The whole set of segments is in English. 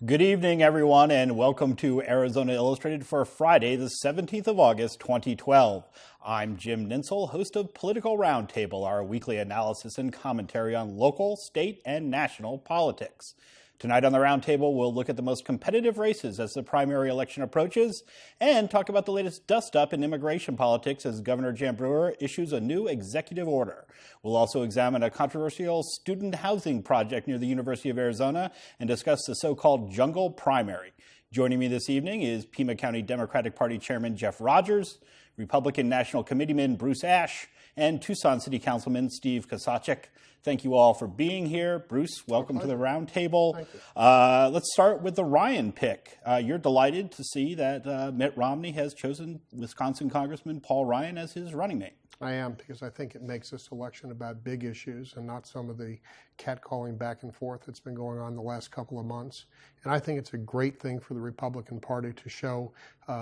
Good evening, everyone, and welcome to Arizona Illustrated for Friday, the 17th of August, 2012. I'm Jim Ninsel, host of Political Roundtable, our weekly analysis and commentary on local, state, and national politics. Tonight on the Roundtable, we'll look at the most competitive races as the primary election approaches and talk about the latest dust-up in immigration politics as Governor Jan Brewer issues a new executive order. We'll also examine a controversial student housing project near the University of Arizona and discuss the so-called jungle primary. Joining me this evening is Pima County Democratic Party Chairman Jeff Rogers, Republican National Committeeman Bruce Ash, and Tucson City Councilman Steve Kosacek. Thank you all for being here. Bruce, welcome to the Roundtable. Let's start with the Ryan pick. You're delighted to see that Mitt Romney has chosen Wisconsin Congressman Paul Ryan as his running mate. I am, because I think it makes this election about big issues and not some of the catcalling back and forth that's been going on the last couple of months. And I think it's a great thing for the Republican Party to show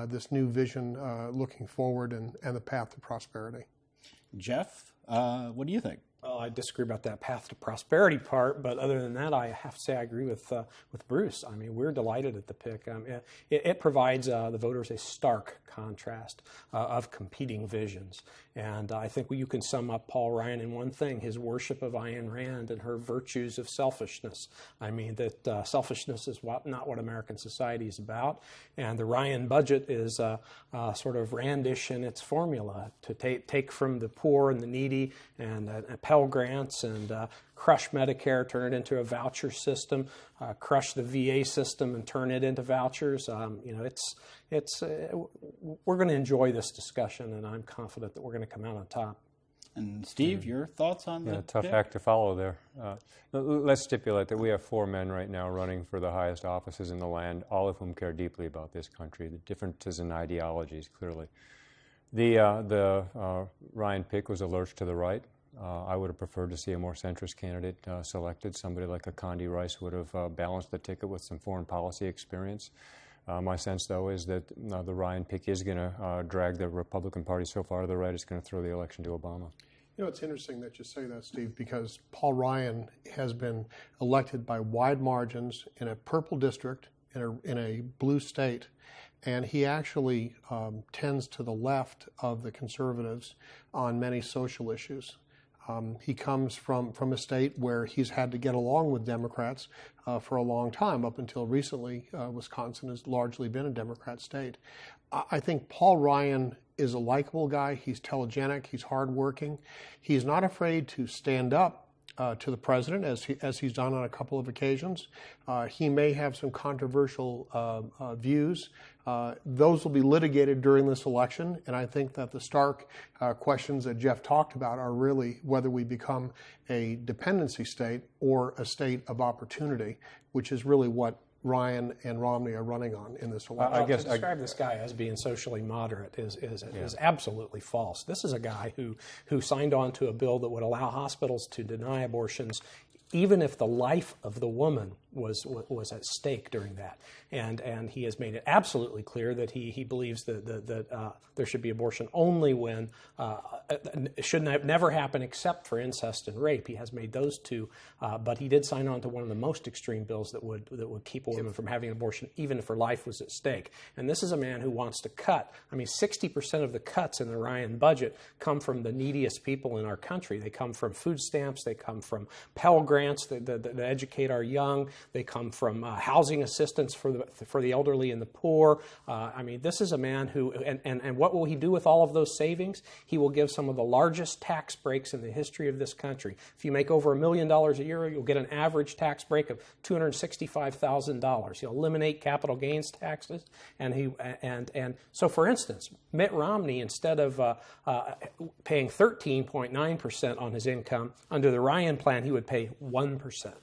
this new vision looking forward and the path to prosperity. Jeff, what do you think? Well, I disagree about that path to prosperity part, but other than that, I have to say I agree with Bruce. I mean, we're delighted at the pick. It provides the voters a stark contrast of competing visions. And I think you can sum up Paul Ryan in one thing: his worship of Ayn Rand and her virtues of selfishness. I mean, that selfishness is not what American society is about. And the Ryan budget is sort of Randish in its formula to take from the poor and the needy and Pell Grants and crush Medicare, turn it into a voucher system, crush the VA system and turn it into vouchers. We're going to enjoy this discussion, and I'm confident that we're going to come out on top. And Steve, your thoughts on the tough pick? act to follow there. Let's stipulate that we have 4 men right now running for the highest offices in the land, all of whom care deeply about this country. The differences in ideologies, clearly. The Ryan pick was a lurch to the right. I would have preferred to see a more centrist candidate selected. Somebody like a Condi Rice would have balanced the ticket with some foreign policy experience. My sense, though, is that the Ryan pick is going to drag the Republican Party so far to the right, it's going to throw the election to Obama. You know, it's interesting that you say that, Steve, because Paul Ryan has been elected by wide margins in a purple district in a blue state, and he actually tends to the left of the conservatives on many social issues. He comes from a state where he's had to get along with Democrats for a long time. Up until recently, Wisconsin has largely been a Democrat state. I think Paul Ryan is a likable guy. He's telegenic. He's hardworking. He's not afraid to stand up to the president, as he's done on a couple of occasions. He may have some controversial views. Those will be litigated during this election, and I think that the stark questions that Jeff talked about are really whether we become a dependency state or a state of opportunity, which is really what Ryan and Romney are running on in this election. I guess to describe this guy as being socially moderate is absolutely false. This is a guy who signed on to a bill that would allow hospitals to deny abortions even if the life of the woman was at stake during that. And he has made it absolutely clear that he believes that there should be abortion only when it should never happen except for incest and rape. He has made those two, but he did sign on to one of the most extreme bills that would keep a woman from having an abortion even if her life was at stake. And this is a man who wants to cut. I mean, 60% of the cuts in the Ryan budget come from the neediest people in our country. They come from food stamps. They come from Pell Grants that educate our young. They come from housing assistance for the elderly and the poor. I mean, this is a man who, and what will he do with all of those savings? He will give some of the largest tax breaks in the history of this country. If you make over $1 million a year, you'll get an average tax break of $265,000. He'll eliminate capital gains taxes, and so, for instance, Mitt Romney, instead of paying 13.9% on his income, under the Ryan plan, he would pay 1%.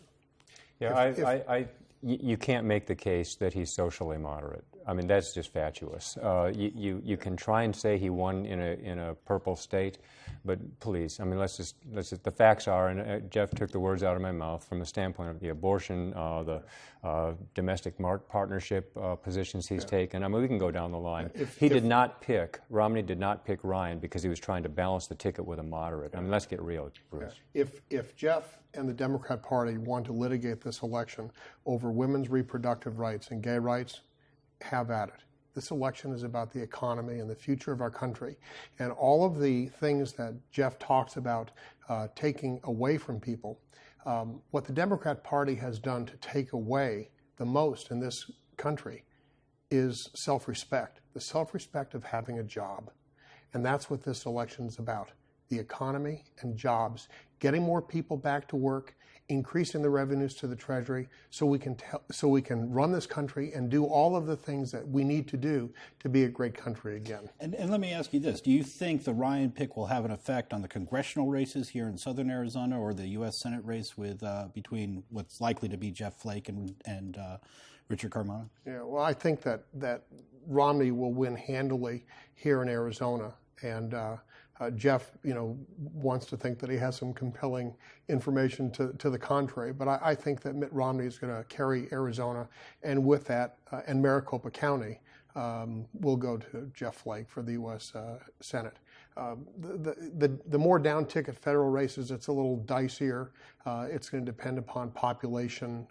Yeah, you can't make the case that he's socially moderate. I mean, that's just fatuous. You can try and say he won in a purple state, but please, I mean, let's just the facts are, and Jeff took the words out of my mouth from the standpoint of the abortion, the domestic partnership positions he's taken. I mean, we can go down the line. Romney did not pick Ryan because he was trying to balance the ticket with a moderate. I mean, let's get real, Bruce. If Jeff and the Democrat Party want to litigate this election over women's reproductive rights and gay rights, have at it. This election is about the economy and the future of our country. And all of the things that Jeff talks about taking away from people, what the Democrat Party has done to take away the most in this country is self-respect, the self-respect of having a job. And that's what this election is about, the economy and jobs, getting more people back to work, increasing the revenues to the Treasury so we can run this country and do all of the things that we need to do to be a great country again. And let me ask you this. Do you think the Ryan pick will have an effect on the congressional races here in southern Arizona or the U.S. Senate race between what's likely to be Jeff Flake and Richard Carmona? Yeah, well, I think that Romney will win handily here in Arizona. And Jeff, wants to think that he has some compelling information to the contrary. But I think that Mitt Romney is going to carry Arizona, and with that, and Maricopa County will go to Jeff Flake for the U.S. Senate. The more down-ticket federal races, it's a little dicier. It's going to depend upon population,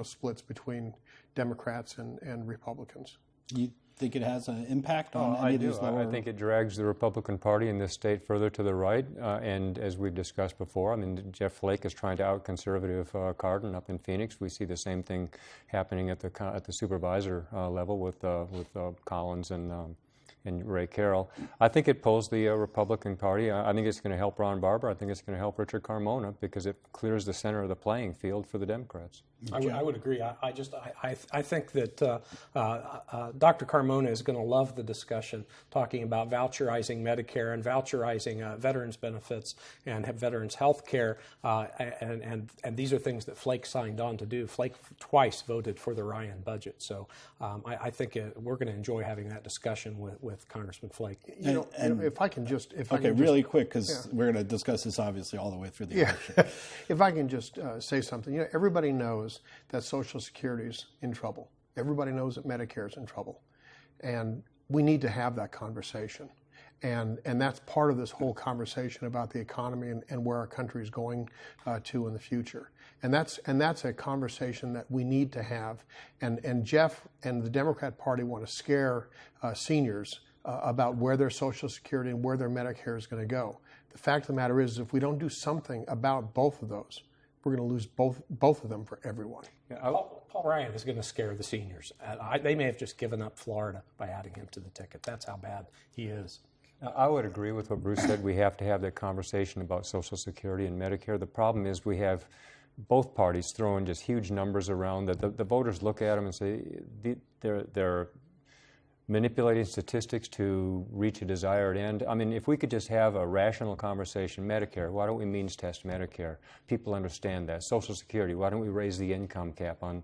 splits between Democrats and Republicans. You think it has an impact on any of these lower? I think it drags the Republican Party in this state further to the right. And as we've discussed before, I mean, Jeff Flake is trying to out-conservative Cardin up in Phoenix. We see the same thing happening at the supervisor level with Collins and Ray Carroll. I think it pulls the Republican Party. I think it's going to help Ron Barber. I think it's going to help Richard Carmona because it clears the center of the playing field for the Democrats. I would agree. I think that Dr. Carmona is going to love the discussion talking about voucherizing Medicare and voucherizing veterans benefits and veterans health care. And these are things that Flake signed on to do. Flake twice voted for the Ryan budget. So I think we're going to enjoy having that discussion with Congressman Flake. If I can just... really quick, because we're going to discuss this obviously all the way through the election. If I can just say something. Everybody knows that Social Security is in trouble. Everybody knows that Medicare is in trouble. And we need to have that conversation. And that's part of this whole conversation about the economy and where our country is going to in the future. And that's a conversation that we need to have. And Jeff and the Democrat Party want to scare seniors about where their Social Security and where their Medicare is going to go. The fact of the matter is, if we don't do something about both of those, we're going to lose both of them for everyone. Yeah, Paul Ryan is going to scare the seniors. They may have just given up Florida by adding him to the ticket. That's how bad he is. I would agree with what Bruce said. We have to have that conversation about Social Security and Medicare. The problem is we have both parties throwing just huge numbers around that the voters look at them and say they're manipulating statistics to reach a desired end. I mean, if we could just have a rational conversation, Medicare, why don't we means test Medicare? People understand that. Social Security, why don't we raise the income cap on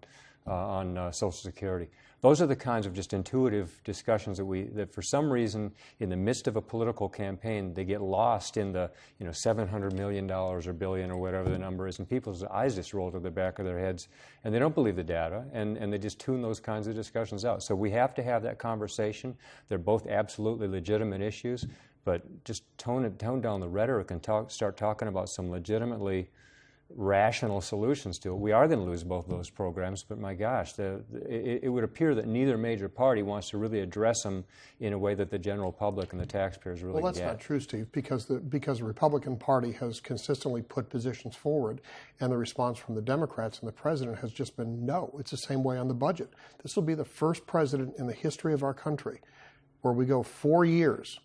Social Security? Those are the kinds of just intuitive discussions that for some reason, in the midst of a political campaign, they get lost in the $700 million or billion or whatever the number is, and people's eyes just roll to the back of their heads, and they don't believe the data, and they just tune those kinds of discussions out. So we have to have that conversation. They're both absolutely legitimate issues, but just tone down the rhetoric and start talking about some legitimately rational solutions to it. We are going to lose both of those programs, but my gosh, it would appear that neither major party wants to really address them in a way that the general public and the taxpayers really get. Well, that's not true, Steve, because the Republican Party has consistently put positions forward, and the response from the Democrats and the president has just been no. It's the same way on the budget. This will be the first president in the history of our country where we go 4 years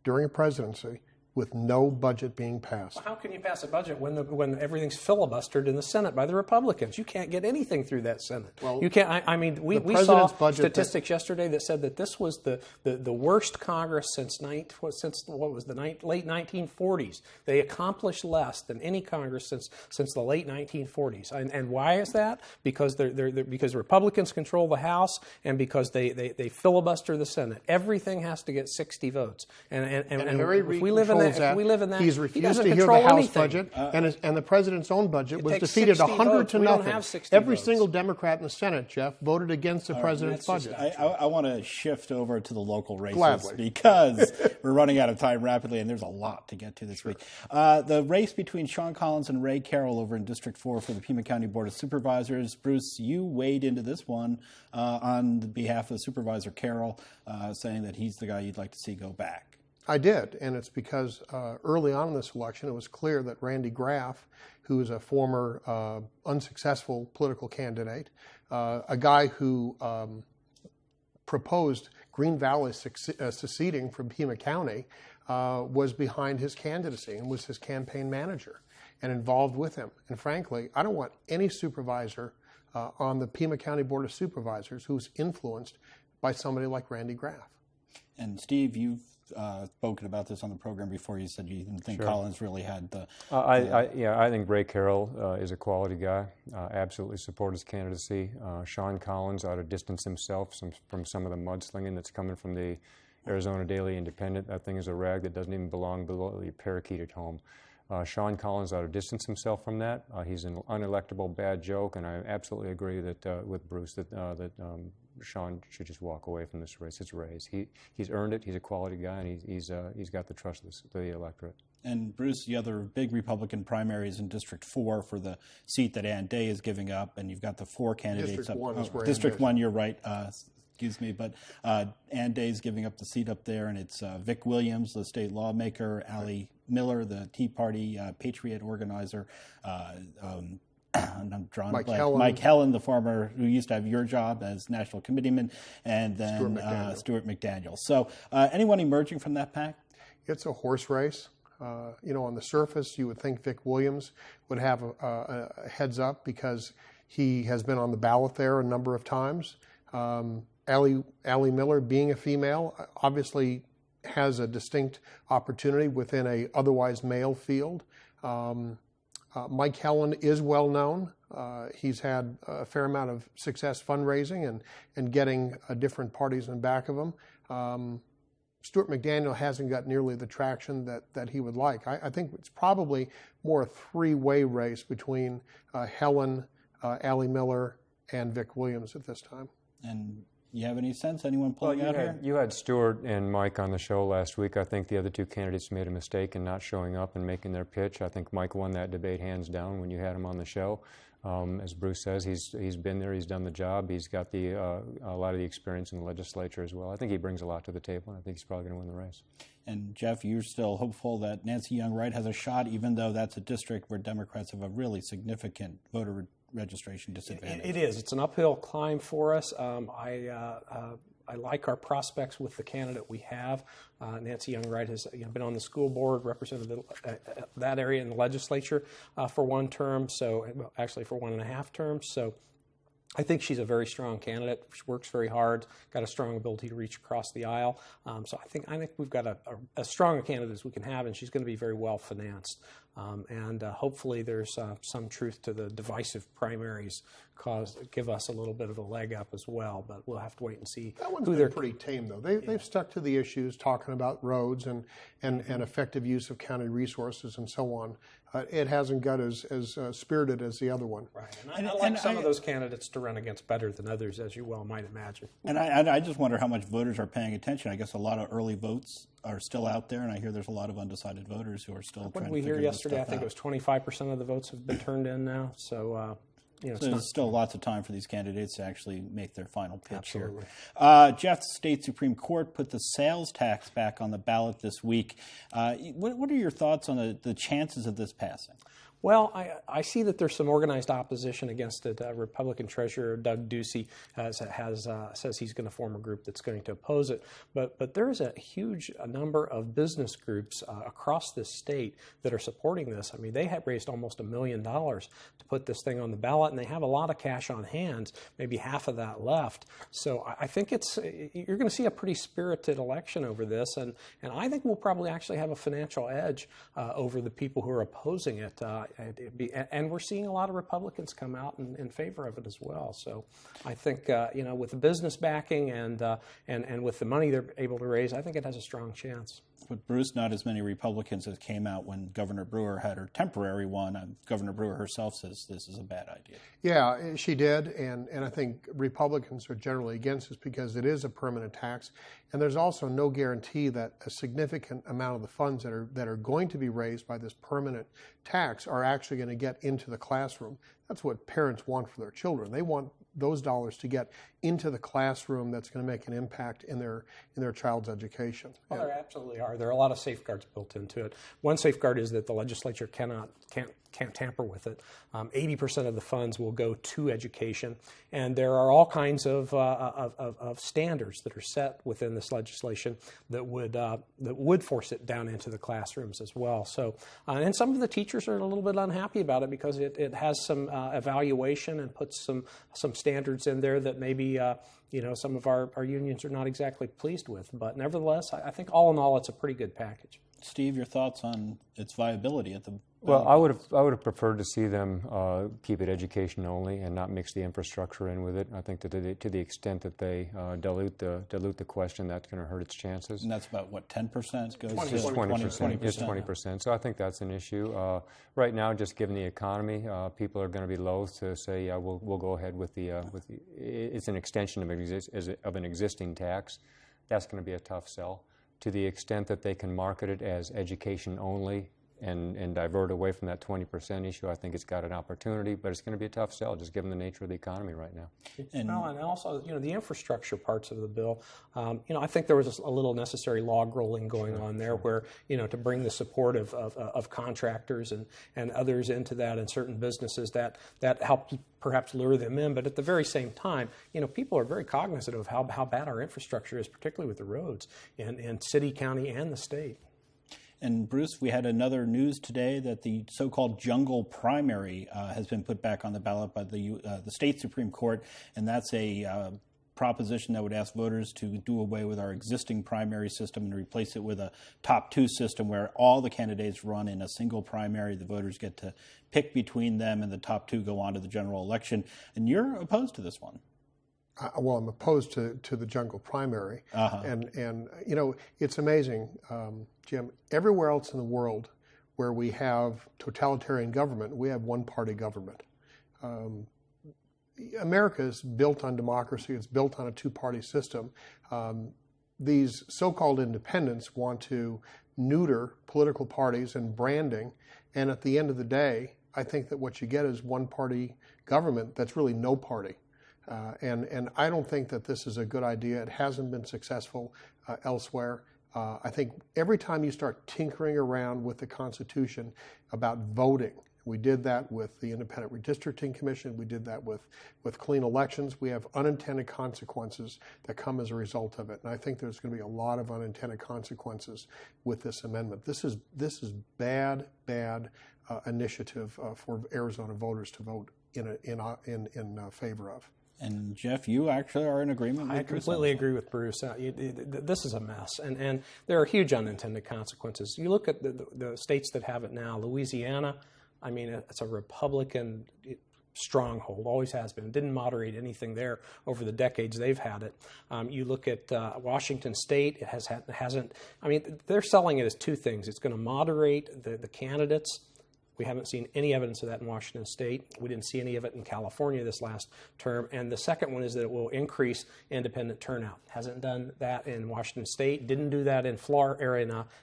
during a presidency with no budget being passed. How can you pass a budget when everything's filibustered in the Senate by the Republicans? You can't get anything through that Senate. Well, you can't. We saw statistics yesterday that said that this was the worst Congress since late 1940s. They accomplished less than any Congress since the late 1940s. And why is that? Because because Republicans control the House and because they filibuster the Senate. Everything has to get 60 votes. And if we live in that, he's refused to hear the House budget, and the president's own budget was defeated 100 to nothing. Every single Democrat in the Senate, Jeff, voted against the president's budget. I want to shift over to the local races Gladly. because we're running out of time rapidly, and there's a lot to get to this week. The race between Sean Collins and Ray Carroll over in District 4 for the Pima County Board of Supervisors. Bruce, you weighed into this one on behalf of Supervisor Carroll, saying that he's the guy you'd like to see go back. I did, and it's because early on in this election, it was clear that Randy Graff, who is a former unsuccessful political candidate, a guy who proposed Green Valley seceding from Pima County, was behind his candidacy and was his campaign manager and involved with him. And frankly, I don't want any supervisor on the Pima County Board of Supervisors who's influenced by somebody like Randy Graff. And Steve, you've spoken about this on the program before. You said you didn't think Collins really had the... I think Ray Carroll is a quality guy. Absolutely support his candidacy. Sean Collins ought to distance himself from some of the mudslinging that's coming from the Arizona Daily Independent. That thing is a rag that doesn't even belong below the parakeet at home. Sean Collins ought to distance himself from that. He's an unelectable bad joke, and I absolutely agree that with Bruce that Sean should just walk away from this race. It's Ray's. He's earned it. He's a quality guy, and he's got the trust of the electorate. And Bruce, the other big Republican primaries in District 4 for the seat that Ann Day is giving up, and you've got the 4 candidates. District 1 is where District 1, you're right. Excuse me, but Ann Day's giving up the seat up there, and it's Vic Williams, the state lawmaker, Allie Miller, the Tea Party Patriot organizer, and I'm drawing Mike Helen, the former who used to have your job as national committeeman, and then Stuart McDaniel. So anyone emerging from that pack? It's a horse race. On the surface, you would think Vic Williams would have a heads up because he has been on the ballot there a number of times. Allie Miller, being a female, obviously has a distinct opportunity within a otherwise male field. Mike Helen is well known. He's had a fair amount of success fundraising and getting different parties in back of him. Stuart McDaniel hasn't got nearly the traction that he would like. I think it's probably more a three-way race between Helen, Allie Miller, and Vic Williams at this time. And you have any sense anyone pulling out here? You had Stuart and Mike on the show last week. I think the other two candidates made a mistake in not showing up and making their pitch. I think Mike won that debate hands down when you had him on the show. As Bruce says, he's been there, he's done the job, he's got a lot of the experience in the legislature as well. I think he brings a lot to the table, and I think he's probably going to win the race. And Jeff, you're still hopeful that Nancy Young-Wright has a shot, even though that's a district where Democrats have a really significant voter registration disadvantage. It is. It's an uphill climb for us. I like our prospects with the candidate we have. Nancy Young-Wright has been on the school board, represented that area in the legislature for one term, actually for 1.5 terms. So I think she's a very strong candidate. She works very hard, got a strong ability to reach across the aisle. So I think we've got as strong a candidate as we can have, and she's going to be very well financed. And hopefully there's some truth to the divisive primaries give us a little bit of a leg up as well, but we'll have to wait and see. That one's been pretty tame, though. They've stuck to the issues, talking about roads and effective use of county resources and so on. It hasn't got as spirited as the other one. Right, and I like some of those candidates to run against better than others, as you well might imagine. And I just wonder how much voters are paying attention. I guess a lot of early votes are still out there, and I hear there's a lot of undecided voters who are still trying to figure this stuff out. What did we hear yesterday? I think it was 25% of the votes have been turned in now. So, there's still lots of time for these candidates to actually make their final pitch. Absolutely. Here. Jeff, the state Supreme Court put the sales tax back on the ballot this week. What are your thoughts on the chances of this passing? Well, I see that there's some organized opposition against it. Republican Treasurer Doug Ducey says he's going to form a group that's going to oppose it. But there's a huge number of business groups across this state that are supporting this. I mean, they have raised almost $1 million to put this thing on the ballot, and they have a lot of cash on hand, maybe half of that left. So I think you're going to see a pretty spirited election over this, and I think we'll probably actually have a financial edge over the people who are opposing it. And we're seeing a lot of Republicans come out in favor of it as well. So I think with the business backing and with the money they're able to raise, I think it has a strong chance. But Bruce, not as many Republicans as came out when Governor Brewer had her temporary one. Governor Brewer herself says this is a bad idea. Yeah, she did, and I think Republicans are generally against this because it is a permanent tax, and there's also no guarantee that a significant amount of the funds that are going to be raised by this permanent tax are actually going to get into the classroom. That's what parents want for their children. They want those dollars to get into the classroom that's going to make an impact in their child's education. Well, there absolutely are. There are a lot of safeguards built into it. One safeguard is that the legislature can't tamper with it. 80% of the funds will go to education, and there are all kinds of standards that are set within this legislation that would force it down into the classrooms as well. So, and some of the teachers are a little bit unhappy about it because it has some evaluation and puts some standards in there that maybe some of our unions are not exactly pleased with. But nevertheless, I think all in all, it's a pretty good package. Steve, your thoughts on its viability at the? Well, I would have preferred to see them keep it education only and not mix the infrastructure in with it. I think that to the extent that they dilute the question, that's going to hurt its chances. And that's about what 10% goes 20%. to 20%. It's 20%. So I think that's an issue. Right now, just given the economy, people are going to be loath to say, yeah, we'll go ahead with the it's an extension of an existing tax. That's going to be a tough sell. To the extent that they can market it as education only and divert away from that 20% issue, I think it's got an opportunity, but it's going to be a tough sell just given the nature of the economy right now. And also, the infrastructure parts of the bill, I think there was a little necessary log rolling going on there where, to bring the support of contractors and others into that and certain businesses that helped perhaps lure them in. But at the very same time, people are very cognizant of how bad our infrastructure is, particularly with the roads in city, county, and the state. And Bruce, we had another news today that the so-called jungle primary has been put back on the ballot by the state Supreme Court, and that's a proposition that would ask voters to do away with our existing primary system and replace it with a top two system where all the candidates run in a single primary. The voters get to pick between them, and the top two go on to the general election. And you're opposed to this one. Well, I'm opposed to the jungle primary, and it's amazing, Jim. Everywhere else in the world where we have totalitarian government, we have one-party government. America is built on democracy. It's built on a two-party system. These so-called independents want to neuter political parties and branding, and at the end of the day, I think that what you get is one-party government that's really no party. And I don't think that this is a good idea. It hasn't been successful elsewhere. I think every time you start tinkering around with the Constitution about voting, we did that with the Independent Redistricting Commission. We did that with clean elections. We have unintended consequences that come as a result of it. And I think there's going to be a lot of unintended consequences with this amendment. This is bad initiative for Arizona voters to vote in favor of. And Jeff, you actually are in agreement with Bruce? I completely agree with Bruce. This is a mess, and there are huge unintended consequences. You look at the states that have it now. Louisiana, I mean, it's a Republican stronghold, always has been. Didn't moderate anything there over the decades they've had it. You look at Washington State, it hasn't. I mean, they're selling it as two things. It's going to moderate the candidates. We haven't seen any evidence of that in Washington State. We didn't see any of it in California this last term. And the second one is that it will increase independent turnout. Hasn't done that in Washington State. Didn't do that in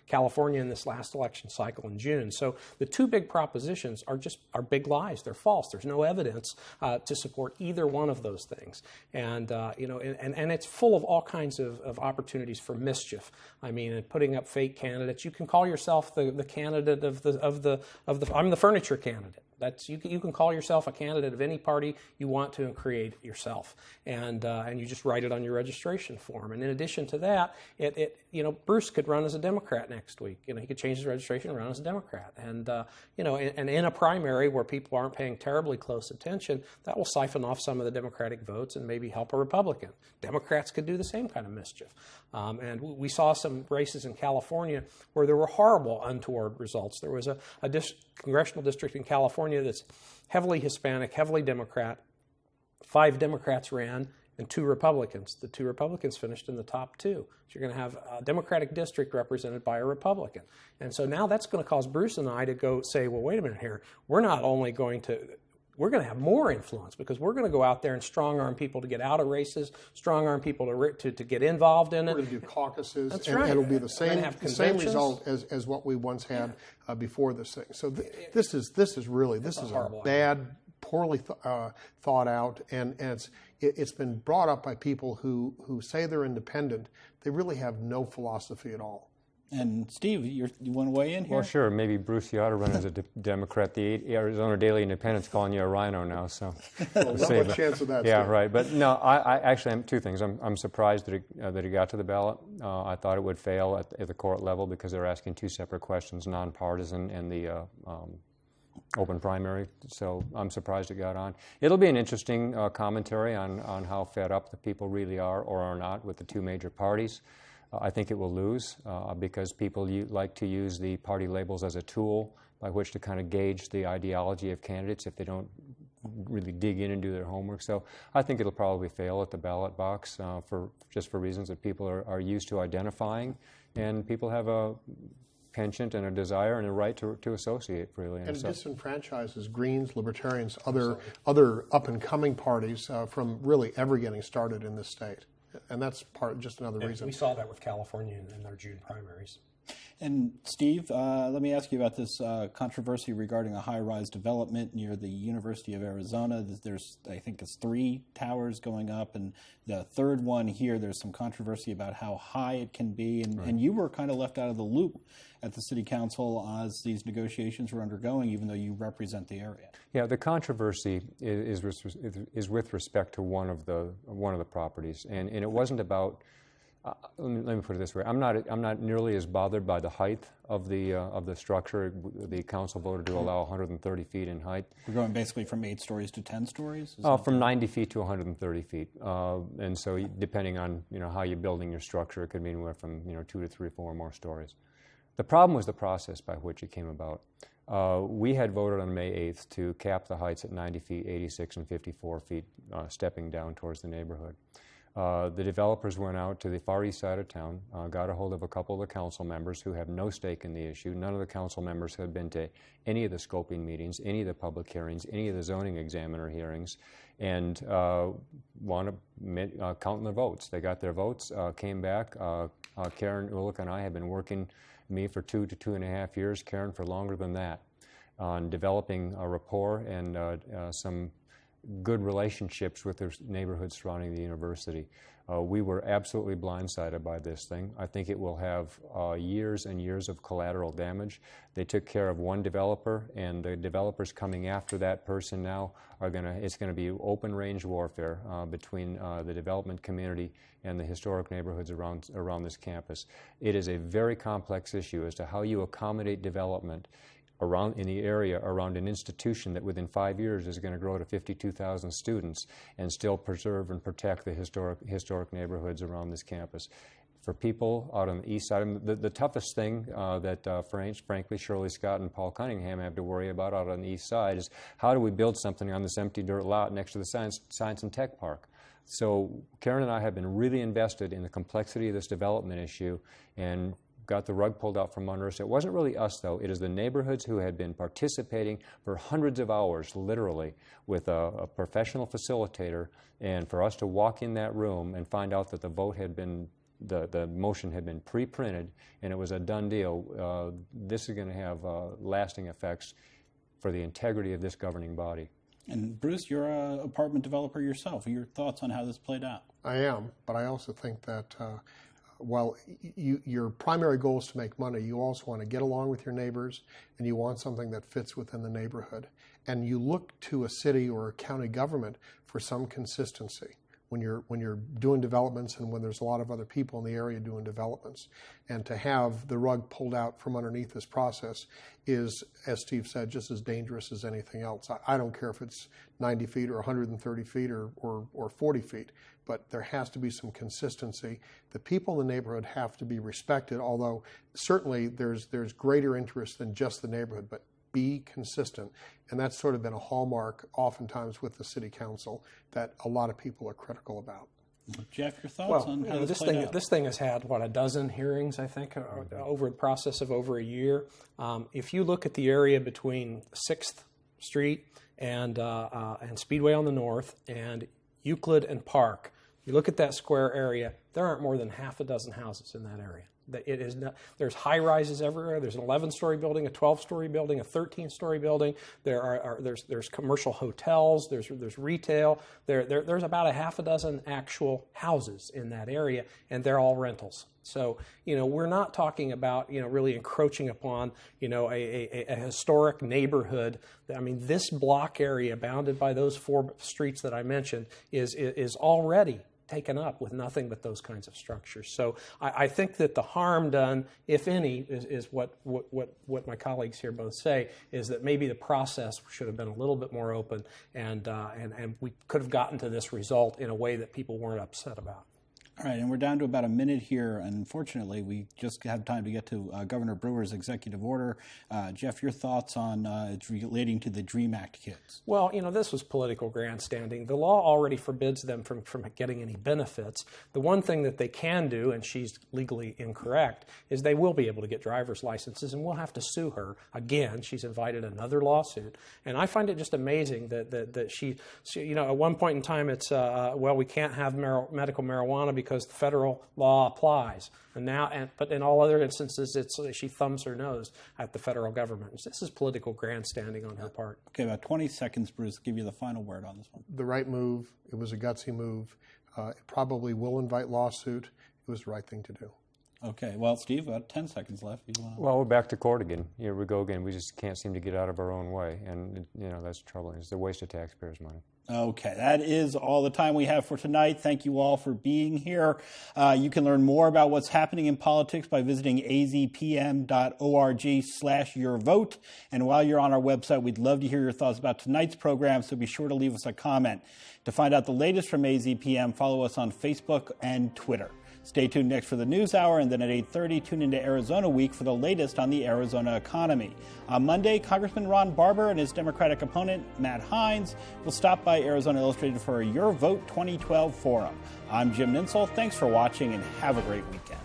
California in this last election cycle in June. So the two big propositions are big lies. They're false. There's no evidence to support either one of those things. And and it's full of all kinds of opportunities for mischief. I mean, putting up fake candidates. You can call yourself the candidate of the I'm the furniture candidate. That's you can call yourself a candidate of any party you want to and create it yourself, and you just write it on your registration form. And in addition to that, Bruce could run as a Democrat next week. He could change his registration and run as a Democrat. And and in a primary where people aren't paying terribly close attention, that will siphon off some of the Democratic votes and maybe help a Republican. Democrats could do the same kind of mischief. And we saw some races in California where there were horrible untoward results. There was a congressional district in California that's heavily Hispanic, heavily Democrat. 5 Democrats ran and 2 Republicans. The 2 Republicans finished in the top 2. So you're going to have a Democratic district represented by a Republican. And so now that's going to cause Bruce and I to go say, well, wait a minute here. We're going to have more influence because we're going to go out there and strong-arm people to get out of races, strong-arm people to get involved in it. We're going to do caucuses, That's and right. it'll be the same result conventions. as what we once had before this thing. So this is a bad, poorly thought out, and it's been brought up by people who say they're independent. They really have no philosophy at all. And Steve, you want to weigh in here? Well, sure. Maybe Bruce, you ought to run as a Democrat. The Arizona Daily Independent's calling you a rhino now, so. Well, what chance of that? Yeah, Steve? right. But no, I actually am 2 things. I'm surprised that it got to the ballot. I thought it would fail at the court level because they're asking 2 separate questions, nonpartisan and the open primary. So I'm surprised it got on. It'll be an interesting commentary on how fed up the people really are or are not with the 2 major parties. I think it will lose because people like to use the party labels as a tool by which to kind of gauge the ideology of candidates if they don't really dig in and do their homework. So I think it'll probably fail at the ballot box for reasons that people are used to identifying, and people have a penchant and a desire and a right to associate freely. And so disenfranchises Greens, Libertarians, other up-and-coming parties from really ever getting started in this state. And that's just another reason. We saw that with California in their June primaries. And Steve, let me ask you about this controversy regarding a high-rise development near the University of Arizona. There's, I think it's 3 towers going up, and the 3rd one here, there's some controversy about how high it can be. And you were kind of left out of the loop at the City Council as these negotiations were undergoing, even though you represent the area. Yeah, the controversy is with respect to one of the properties, and it wasn't about. Let me put it this way: I'm not nearly as bothered by the height of the structure. The council voted to allow 130 feet in height. We're going basically from 8 stories to 10 stories. From 90 feet to 130 feet, and so depending on how you're building your structure, it could mean anywhere from 2 to 3, 4 more stories. The problem was the process by which it came about. We had voted on May 8th to cap the heights at 90 feet, 86 and 54 feet, stepping down towards the neighborhood. The developers went out to the far east side of town, got a hold of a couple of the council members who have no stake in the issue. None of the council members had been to any of the scoping meetings, any of the public hearings, any of the zoning examiner hearings, and want to count their votes. They got their votes, came back. Karen Ulick and I have been working, me for 2 to 2.5 years, Karen for longer than that, on developing a rapport and some good relationships with the neighborhoods surrounding the university. We were absolutely blindsided by this thing. I think it will have years and years of collateral damage. They took care of one developer, and the developers coming after that person now it's going to be open range warfare between the development community and the historic neighborhoods around this campus. It is a very complex issue as to how you accommodate development in the area around an institution that within 5 years is going to grow to 52,000 students and still preserve and protect the historic neighborhoods around this campus. For people out on the east side, the toughest thing that frankly Shirley Scott and Paul Cunningham have to worry about out on the east side is how do we build something on this empty dirt lot next to the Science and Tech Park. So Karen and I have been really invested in the complexity of this development issue and got the rug pulled out from under us. It wasn't really us, though. It is the neighborhoods who had been participating for hundreds of hours, literally, with a professional facilitator, and for us to walk in that room and find out that the vote had been, the motion had been pre-printed and it was a done deal. This is going to have lasting effects for the integrity of this governing body. And Bruce, you're an apartment developer yourself. Your thoughts on how this played out? I am, but I also think that while your primary goal is to make money, you also want to get along with your neighbors, and you want something that fits within the neighborhood. And you look to a city or a county government for some consistency when you're doing developments and when there's a lot of other people in the area doing developments. And to have the rug pulled out from underneath this process is, as Steve said, just as dangerous as anything else. I don't care if it's 90 feet or 130 feet or 40 feet, but there has to be some consistency. The people in the neighborhood have to be respected, although certainly there's greater interest than just the neighborhood, but be consistent. And that's sort of been a hallmark oftentimes with the city council that a lot of people are critical about. Jeff, your thoughts on how this played out? This thing has had, a dozen hearings, I think, over a process of over a year. If you look at the area between 6th Street and Speedway on the north and Euclid and Park, you look at that square area, there aren't more than half a dozen houses in that area. It is not, there's high rises everywhere. There's an 11-story building, a 12-story building, a 13-story building. There's commercial hotels. There's retail. There's about a half a dozen actual houses in that area, and they're all rentals. So we're not talking about really encroaching upon a historic neighborhood. I mean, this block area bounded by those 4 streets that I mentioned is already taken up with nothing but those kinds of structures. So I think that the harm done, if any, is what my colleagues here both say, is that maybe the process should have been a little bit more open, and we could have gotten to this result in a way that people weren't upset about. All right, and we're down to about a minute here. Unfortunately, we just have time to get to Governor Brewer's executive order. Jeff, your thoughts on it's relating to the DREAM Act kids? Well, this was political grandstanding. The law already forbids them from getting any benefits. The one thing that they can do, and she's legally incorrect, is they will be able to get driver's licenses, and we'll have to sue her again. She's invited another lawsuit, and I find it just amazing that she at one point in time it's we can't have medical marijuana because the federal law applies, but in all other instances, she thumbs her nose at the federal government. This is political grandstanding on her part. Okay, about 20 seconds, Bruce. Give you the final word on this one. The right move. It was a gutsy move. It probably will invite lawsuit. It was the right thing to do. Okay, well, Steve, about 10 seconds left. Well, we're back to court again. Here we go again. We just can't seem to get out of our own way, and that's troubling. It's a waste of taxpayers' money. Okay, that is all the time we have for tonight. Thank you all for being here. You can learn more about what's happening in politics by visiting azpm.org/yourvote. And while you're on our website, we'd love to hear your thoughts about tonight's program, so be sure to leave us a comment. To find out the latest from AZPM, follow us on Facebook and Twitter. Stay tuned next for the News Hour, and then at 8:30, tune into Arizona Week for the latest on the Arizona economy. On Monday, Congressman Ron Barber and his Democratic opponent, Matt Hines, will stop by Arizona Illustrated for a Your Vote 2012 forum. I'm Jim Ninsel. Thanks for watching, and have a great weekend.